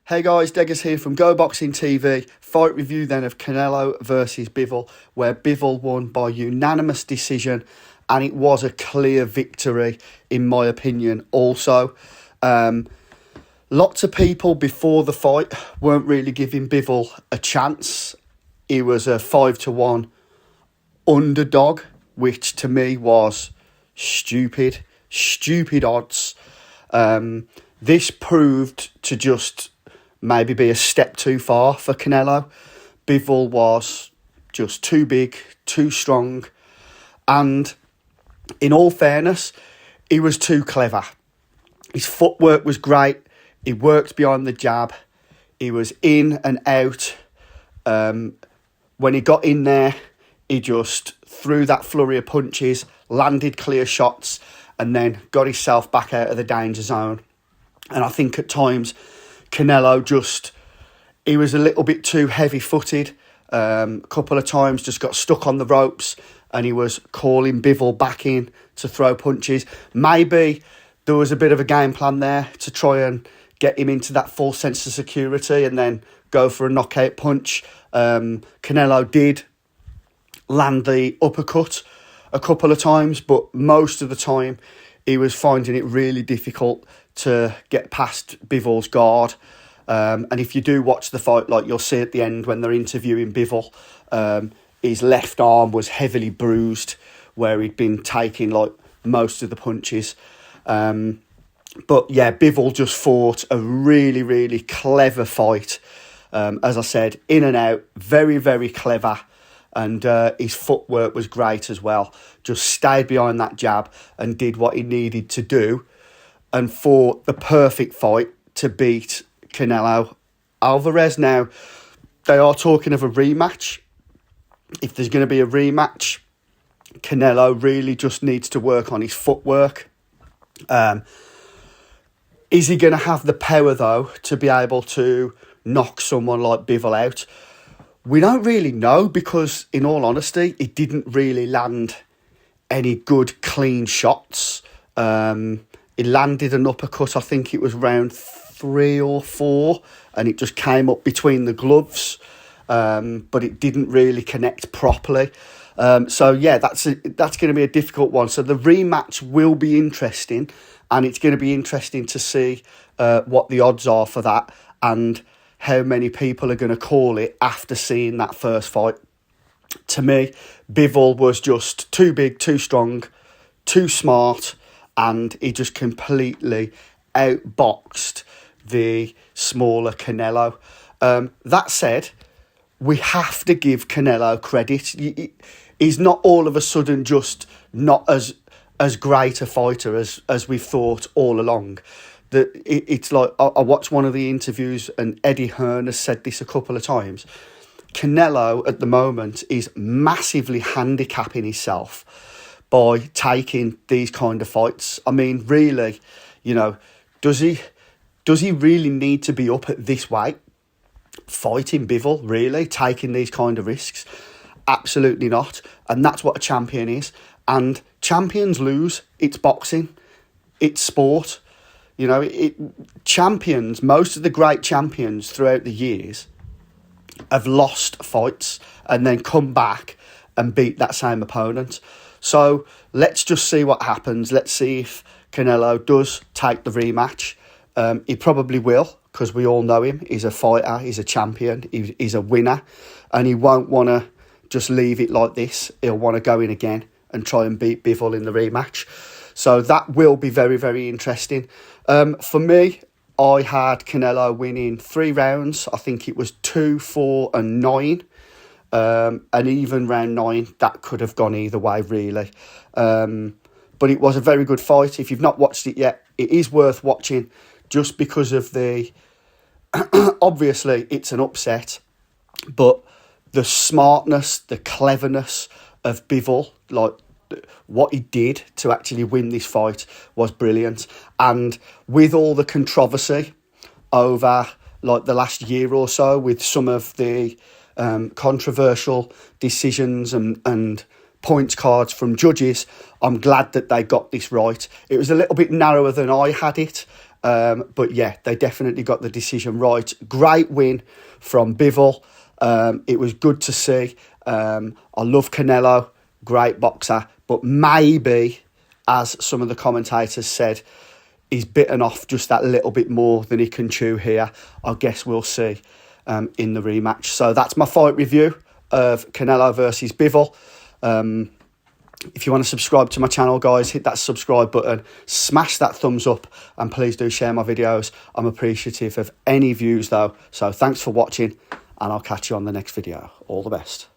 Hey guys, Deggers here from Go Boxing TV. Fight review then of Canelo versus Bivol, where Bivol won by unanimous decision, and it was a clear victory in my opinion also. Lots of people before the fight weren't really giving Bivol a chance. He was a 5-1 underdog, which to me was stupid odds. This proved to just maybe be a step too far for Canelo. Bivol was just too big, too strong, and in all fairness, he was too clever. His footwork was great. He worked behind the jab. He was in and out. When he got in there, he just threw that flurry of punches, landed clear shots, and then got himself back out of the danger zone. And I think at times, Canelo he was a little bit too heavy-footed. A couple of times just got stuck on the ropes, and he was calling Bivol back in to throw punches. Maybe there was a bit of a game plan there to try and get him into that false sense of security and then go for a knockout punch. Canelo did land the uppercut a couple of times, but most of the time he was finding it really difficult to get past Bivol's guard. And if you do watch the fight, like you'll see at the end when they're interviewing Bivol, his left arm was heavily bruised where he'd been taking like most of the punches. But yeah, Bivol just fought a really, really clever fight. As I said, in and out, very, very clever. And his footwork was great as well. Just stayed behind that jab and did what he needed to do, and fought the perfect fight to beat Canelo Alvarez. Now, they are talking of a rematch. If there's going to be a rematch, Canelo really just needs to work on his footwork. Is he going to have the power, though, to be able to knock someone like Bivol out? We don't really know because, in all honesty, he didn't really land any good, clean shots. He landed an uppercut, I think it was round 3 or 4, and it just came up between the gloves, but it didn't really connect properly. So, yeah, that's going to be a difficult one. So the rematch will be interesting, and it's going to be interesting to see what the odds are for that and how many people are going to call it after seeing that first fight. To me, Bivol was just too big, too strong, too smart, and he just completely outboxed the smaller Canelo. That said, we have to give Canelo credit. He's not all of a sudden just not as great a fighter as we've thought all along. It's like, I watched one of the interviews and Eddie Hearn has said this a couple of times. Canelo at the moment is massively handicapping himself by taking these kind of fights. I mean, really, does he really need to be up at this weight fighting Bivol, really, taking these kind of risks? Absolutely not. And that's what a champion is. And champions lose. It's boxing. It's sport. Champions, most of the great champions throughout the years have lost fights and then come back and beat that same opponent. So let's just see what happens. Let's see if Canelo does take the rematch. He probably will, because we all know him. He's a fighter, he's a champion, he's a winner, and he won't want to just leave it like this. He'll want to go in again and try and beat Bivol in the rematch. So that will be very, very interesting. For me, I had Canelo winning 3 rounds. I think it was 2, 4 and 9. And even round 9, that could have gone either way, really. But it was a very good fight. If you've not watched it yet, it is worth watching just because of the... Obviously, it's an upset, but the smartness, the cleverness of Bivol, like what he did to actually win this fight was brilliant. And with all the controversy over like the last year or so with some of the controversial decisions and points cards from judges, I'm glad that they got this right. It was a little bit narrower than I had it, But yeah, they definitely got the decision right. Great win from Bivol. It was good to see. I love Canelo, great boxer, but maybe, as some of the commentators said, he's bitten off just that little bit more than he can chew here. I guess we'll see in the rematch. So that's my fight review of Canelo versus Bivol. If you want to subscribe to my channel, guys, hit that subscribe button, smash that thumbs up, and please do share my videos. I'm appreciative of any views, though. So thanks for watching, and I'll catch you on the next video. All the best.